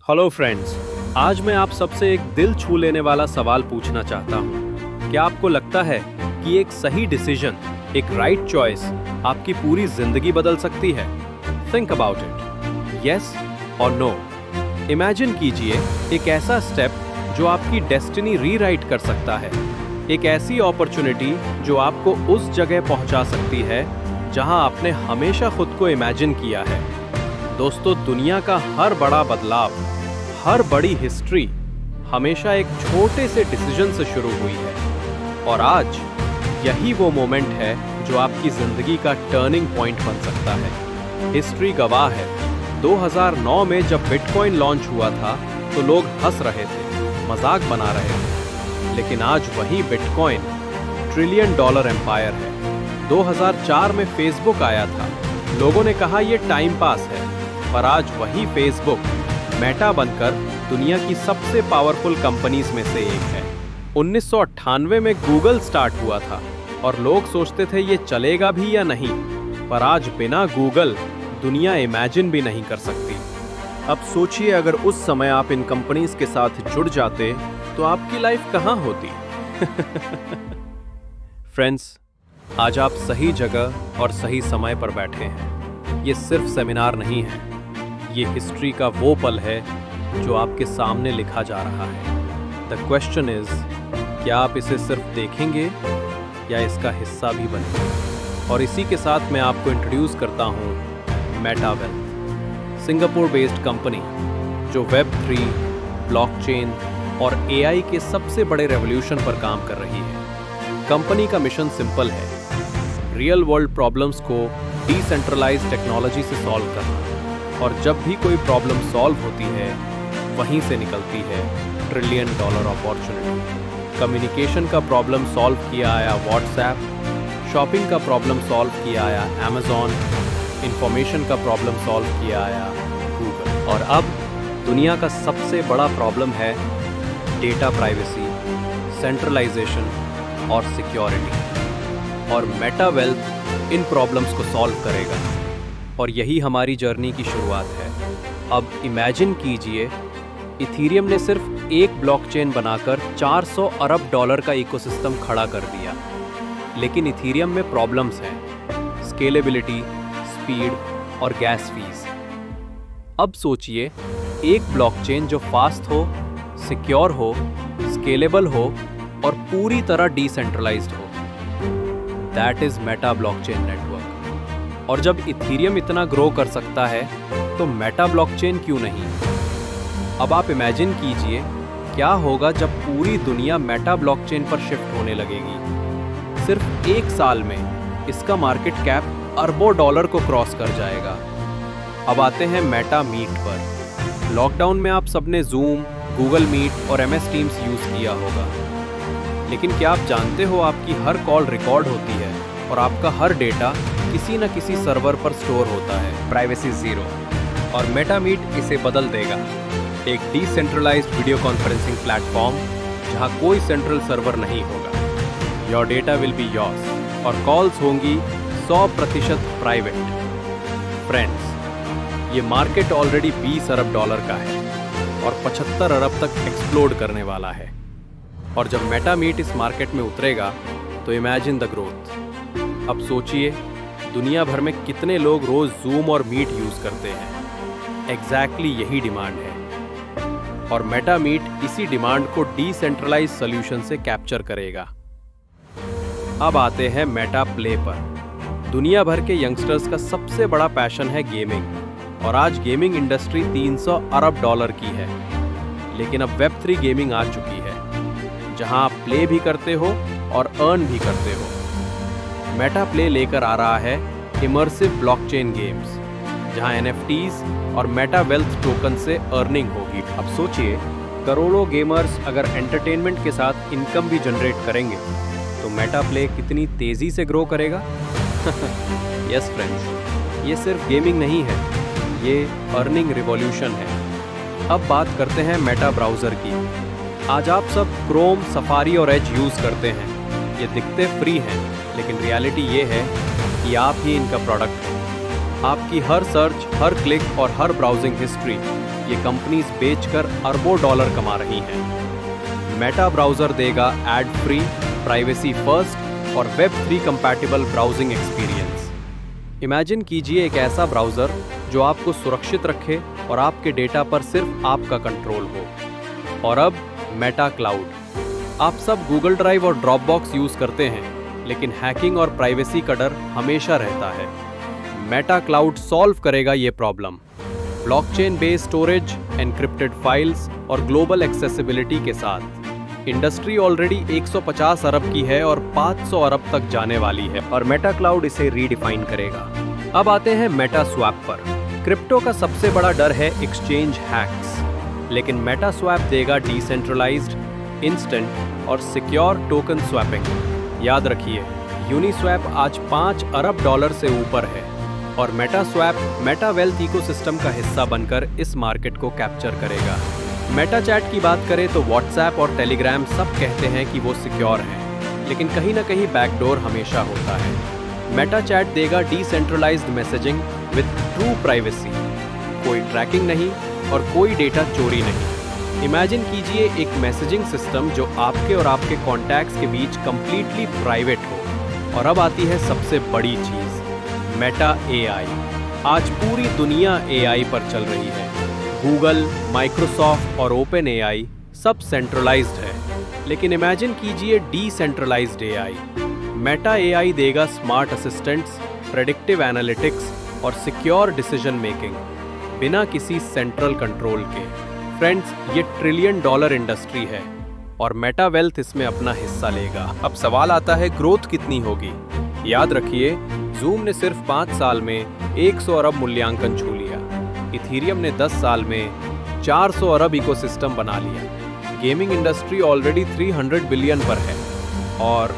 Hello friends, आज मैं आप सबसे एक दिल छू लेने वाला सवाल पूछना चाहता हूँ। क्या आपको लगता है कि एक सही डिसीजन, एक राइट चॉइस आपकी पूरी जिंदगी बदल सकती है? थिंक अबाउट इट, यस और नो। इमेजिन कीजिए एक ऐसा स्टेप जो आपकी डेस्टिनी रीराइट कर सकता है, एक ऐसी अपॉर्चुनिटी जो आपको उस जगह पहुंचा सकती है जहां आपने हमेशा खुद को इमेजिन किया है। दोस्तों, दुनिया का हर बड़ा बदलाव, हर बड़ी हिस्ट्री हमेशा एक छोटे से डिसीजन से शुरू हुई है, और आज यही वो मोमेंट है जो आपकी जिंदगी का टर्निंग पॉइंट बन सकता है। हिस्ट्री गवाह है, 2009 में जब बिटकॉइन लॉन्च हुआ था तो लोग हंस रहे थे, मजाक बना रहे थे, लेकिन आज वही बिटकॉइन $1 ट्रिलियन एम्पायर है। 2004 में फेसबुक आया था, लोगों ने कहा ये टाइम पास है, पर आज वही फेसबुक मेटा बनकर दुनिया की सबसे पावरफुल कंपनीज में से एक है। 1998 में गूगल स्टार्ट हुआ था और लोग सोचते थे ये चलेगा भी या नहीं, पर आज बिना गूगल दुनिया इमेजिन भी नहीं कर सकती। अब सोचिए, अगर उस समय आप इन कंपनीज के साथ जुड़ जाते तो आपकी लाइफ कहाँ होती? फ्रेंड्स, आज आप सही जगह और सही समय पर बैठे हैं। ये सिर्फ सेमिनार नहीं है, ये हिस्ट्री का वो पल है जो आपके सामने लिखा जा रहा है। द क्वेश्चन इज, क्या आप इसे सिर्फ देखेंगे या इसका हिस्सा भी बनेंगे? और इसी के साथ मैं आपको इंट्रोड्यूस करता हूँ मेटावेल्थ, सिंगापुर बेस्ड कंपनी जो Web3, ब्लॉकचेन और AI के सबसे बड़े रेवोल्यूशन पर काम कर रही है। कंपनी का मिशन सिंपल है, रियल वर्ल्ड प्रॉब्लम्स को डिसेंट्रलाइज्ड टेक्नोलॉजी से सॉल्व करना, और जब भी कोई प्रॉब्लम सॉल्व होती है वहीं से निकलती है $1 ट्रिलियन अपॉर्चुनिटी। कम्युनिकेशन का प्रॉब्लम सॉल्व किया आया व्हाट्सएप, शॉपिंग का प्रॉब्लम सॉल्व किया आया अमेज़ॉन, इंफॉर्मेशन का प्रॉब्लम सॉल्व किया आया गूगल, और अब दुनिया का सबसे बड़ा प्रॉब्लम है डेटा प्राइवेसी, सेंट्रलाइजेशन और सिक्योरिटी। और मेटावेल्थ इन प्रॉब्लम्स को सॉल्व करेगा, और यही हमारी जर्नी की शुरुआत है। अब इमेजिन कीजिए, इथीरियम ने सिर्फ एक ब्लॉकचेन बनाकर $400 अरब का इकोसिस्टम खड़ा कर दिया। लेकिन इथीरियम में प्रॉब्लम्स हैं, स्केलेबिलिटी, स्पीड और गैस फीस। अब सोचिए, एक ब्लॉकचेन जो फास्ट हो, सिक्योर हो, स्केलेबल हो और पूरी तरह डिसेंट्रलाइज्ड हो। That is Meta blockchain network. और जब इथीरियम इतना ग्रो कर सकता है तो मेटा ब्लॉकचेन क्यों नहीं? अब आप इमेजिन कीजिए, क्या होगा जब पूरी दुनिया मेटा ब्लॉकचेन पर शिफ्ट होने लगेगी। सिर्फ 1 साल में इसका मार्केट कैप अरबों डॉलर को क्रॉस कर जाएगा। अब आते हैं मेटा मीट पर। लॉकडाउन में आप सबने जूम, गूगल मीट और MS टीम्स यूज किया होगा, लेकिन क्या आप जानते हो आपकी हर कॉल रिकॉर्ड होती है और आपका हर डेटा किसी न किसी सर्वर पर स्टोर होता है। Privacy zero. और मेटामीट इसे बदल देगा, एक डिसेंट्रलाइज्ड वीडियो कॉन्फ्रेंसिंग प्लेटफॉर्म जहां कोई सेंट्रल सर्वर नहीं होगा। Your data will be yours और कॉल्स होंगी 100% प्राइवेट। फ्रेंड्स, ये मार्केट ऑलरेडी $20 अरब का है और 75 अरब तक एक्सप्लोड करने वाला है। और जब मेटामीट इस मार्केट में उतरेगा तो इमेजिन द ग्रोथ। अब सोचिए, दुनिया भर में कितने लोग रोज जूम और मीट यूज करते हैं। एग्जैक्टली यही डिमांड है, और मेटामीट इसी डिमांड को डिसेंट्रलाइज्ड सॉल्यूशन से कैप्चर करेगा। अब आते हैं मेटा प्ले पर। दुनिया भर के यंगस्टर्स का सबसे बड़ा पैशन है गेमिंग, और आज गेमिंग इंडस्ट्री $300 अरब की है। लेकिन अब Web3 गेमिंग आ चुकी है, जहां आप प्ले भी करते हो और अर्न भी करते हो। मेटा प्ले लेकर आ रहा है इमर्सिव ब्लॉकचेन गेम्स, जहां NFTs और मेटावेल्थ टोकन से अर्निंग होगी। अब सोचिए, करोड़ों गेमर्स अगर एंटरटेनमेंट के साथ इनकम भी जनरेट करेंगे तो मेटा प्ले कितनी तेजी से ग्रो करेगा। यस फ्रेंड्स, ये सिर्फ गेमिंग नहीं है, ये अर्निंग रिवॉल्यूशन है। अब बात करते हैं मेटा ब्राउज़र की। आज आप सब क्रोम, सफारी और एज यूज़ करते हैं। ये दिखते फ्री हैं, लेकिन रियलिटी ये है कि आप ही इनका प्रोडक्ट हो। आपकी हर सर्च, हर क्लिक और हर ब्राउजिंग हिस्ट्री ये कंपनीज बेचकर अरबों डॉलर कमा रही हैं। मेटा ब्राउज़र देगा एड फ्री, प्राइवेसी फर्स्ट और web 3 compatible browsing experience. Imagine कीजिए एक ऐसा ब्राउज़र जो आपको सुरक्षित रखे और आपके डेटा पर सिर्फ आपका कंट्रोल हो। और अब मेटा क्लाउड। आप सब गूगल ड्राइव और ड्रॉपबॉक्स यूज़ करते हैं, लेकिन हैकिंग और प्राइवेसी का डर हमेशा रहता है। मेटा क्लाउड सॉल्व करेगा ये problem. Blockchain based storage, encrypted files और ग्लोबल एक्सेसिबिलिटी के साथ। इंडस्ट्री ऑलरेडी 150 अरब की है और 500 अरब तक जाने वाली है, और मेटा क्लाउड इसे रीडिफाइन करेगा। अब आते हैं मेटा स्वैप पर। क्रिप्टो का सबसे बड़ा डर है एक्सचेंज हैक्स, लेकिन मेटा स्वैप देगा डिसेंट्रलाइज्ड, इंस्टेंट और सिक्योर टोकन स्वैपिंग। याद रखिए, यूनिस्वैप आज 5 अरब डॉलर से ऊपर है, और Meta swap Meta wealth ecosystem का हिस्सा बनकर इस मार्केट को कैप्चर करेगा। मेटा चैट की बात करें तो व्हाट्सएप और टेलीग्राम सब कहते हैं कि वो सिक्योर हैं, लेकिन कहीं ना कहीं बैकडोर हमेशा होता है। मेटा चैट देगा decentralised messaging with true privacy, कोई ट्रैकिंग नहीं और कोई डेटा चोरी नहीं। इमेजिन कीजिए एक मैसेजिंग सिस्टम जो आपके और आपके कॉन्टैक्ट्स के बीच कंप्लीटली प्राइवेट हो। और अब आती है सबसे बड़ी चीज़, मेटा एआई। आज पूरी दुनिया एआई पर चल रही है। गूगल, माइक्रोसॉफ्ट और ओपन एआई सब सेंट्रलाइज्ड है, लेकिन इमेजिन कीजिए डिसेंट्रलाइज्ड एआई। मेटा एआई देगा स्मार्ट असिस्टेंट्स, प्रेडिक्टिव एनालिटिक्स और सिक्योर डिसीजन मेकिंग, बिना किसी सेंट्रल कंट्रोल के। फ्रेंड्स, ये $1 ट्रिलियन इंडस्ट्री है और मेटा वेल्थ इसमें अपना हिस्सा लेगा। अब सवाल आता है, ग्रोथ कितनी होगी? याद रखिए, जूम ने सिर्फ 5 साल में 100 अरब मूल्यांकन छू लिया। इथीरियम ने 10 साल में 400 अरब इकोसिस्टम बना लिया। गेमिंग इंडस्ट्री ऑलरेडी 300 बिलियन पर है, और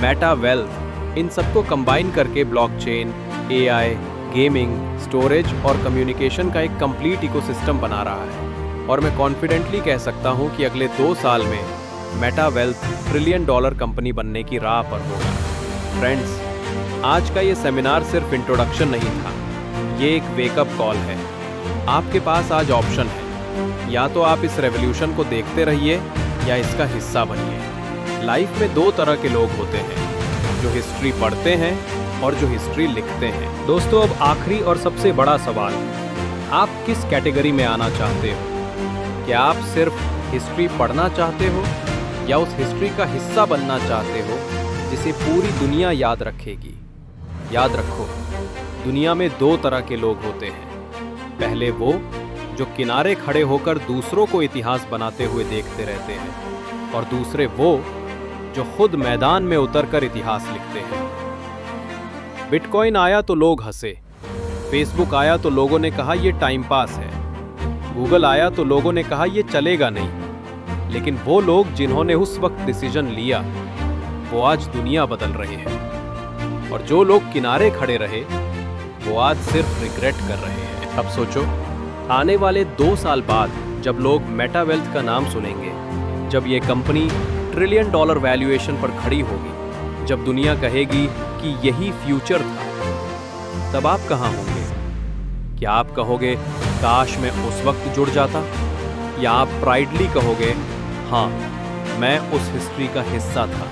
मेटा वेल्थ इन सबको कंबाइन करके ब्लॉकचेन, एआई, गेमिंग, स्टोरेज और कम्युनिकेशन का एक कंप्लीट इकोसिस्टम बना रहा है। और मैं कॉन्फिडेंटली कह सकता हूं कि अगले 2 साल में मेटा वेल्थ $1 ट्रिलियन कंपनी बनने की राह पर होगा। फ्रेंड्स, आज का ये सेमिनार सिर्फ इंट्रोडक्शन नहीं था, ये एक वेकअप कॉल है। आपके पास आज ऑप्शन है, या तो आप इस रेवोल्यूशन को देखते रहिए या इसका हिस्सा बनिए। लाइफ में 2 तरह के लोग होते हैं, जो हिस्ट्री पढ़ते हैं और जो हिस्ट्री लिखते हैं। दोस्तों, अब आखिरी और सबसे बड़ा सवाल, आप किस कैटेगरी में आना चाहते हो? क्या आप सिर्फ हिस्ट्री पढ़ना चाहते हो, या उस हिस्ट्री का हिस्सा बनना चाहते हो जिसे पूरी दुनिया याद रखेगी? याद रखो, दुनिया में 2 तरह के लोग होते हैं। पहले वो जो किनारे खड़े होकर दूसरों को इतिहास बनाते हुए देखते रहते हैं, और दूसरे वो जो खुद मैदान में उतरकर इतिहास लिखते हैं। बिटकॉइन आया तो लोग हंसे, फेसबुक आया तो लोगों ने कहा ये टाइम पास है, गूगल आया तो लोगों ने कहा ये चलेगा नहीं। लेकिन वो लोग जिन्होंने उस वक्त डिसीजन लिया, वो आज दुनिया बदल रहे हैं, और जो लोग किनारे खड़े रहे, वो आज सिर्फ रिग्रेट कर रहे हैं। अब सोचो, आने वाले 2 साल बाद जब लोग मेटा वेल्थ का नाम सुनेंगे, जब ये कंपनी $1 ट्रिलियन वैल्यूएशन पर खड़ी होगी, जब दुनिया कहेगी कि यही फ्यूचर था, तब आप कहाँ होंगे? क्या आप कहोगे काश मैं उस वक्त जुड़ जाता, या आप प्राइडली कहोगे हाँ, मैं उस हिस्ट्री का हिस्सा था,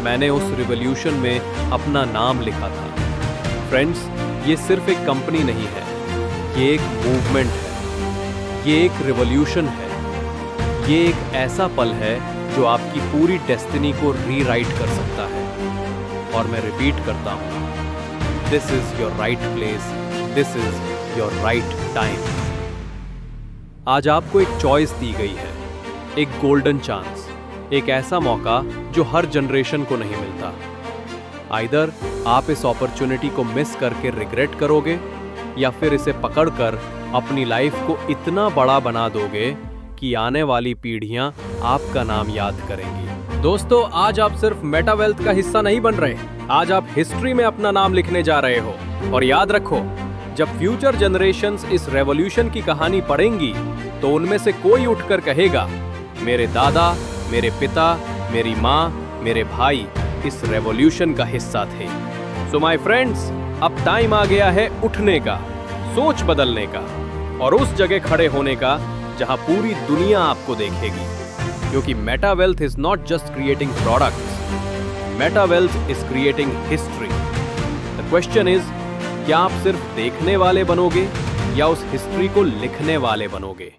मैंने उस रिवॉल्यूशन में अपना नाम लिखा था? फ्रेंड्स, ये सिर्फ एक कंपनी नहीं है, ये एक मूवमेंट है, ये एक रिवॉल्यूशन है, ये एक ऐसा पल है जो आपकी पूरी डेस्टिनी को रीराइट कर सकता है। और मैं रिपीट करता हूँ, this is your right place, this is your right time. आज आपको एक चॉइस दी गई है, एक गोल्डन चांस, एक ऐसा मौका जो हर जनरेशन को नहीं मिलता। आइदर आप इस अपॉर्चुनिटी को मिस करके रिग्रेट करोगे, या फिर इसे पकड़कर अपनी लाइफ को इतना बड़ा बना दोगे कि आने वाली पीढ़ियां आपका नाम याद करेंगी। दोस्तों, आज आप सिर्फ मेटा वेल्थ का हिस्सा नहीं बन रहे, आज आप हिस्ट्री में अपना नाम लिखने जा रहे हो। और याद रखो, जब फ्यूचर जनरेशंस इस रेवोल्यूशन की कहानी पढ़ेंगी, तो उनमें से कोई उठकर कहेगा, मेरे दादा, मेरे पिता, मेरी माँ, मेरे भाई इस रेवोल्यूशन का हिस्सा थे। सो माय फ्रेंड्स, अब टाइम आ गया है उठने का, सोच बदलने का और उस जगह खड़े होने का जहां पूरी दुनिया आपको देखेगी, क्योंकि Meta wealth is not just creating products, Meta wealth is creating history. The question is, क्या आप सिर्फ देखने वाले बनोगे या उस हिस्ट्री को लिखने वाले बनोगे?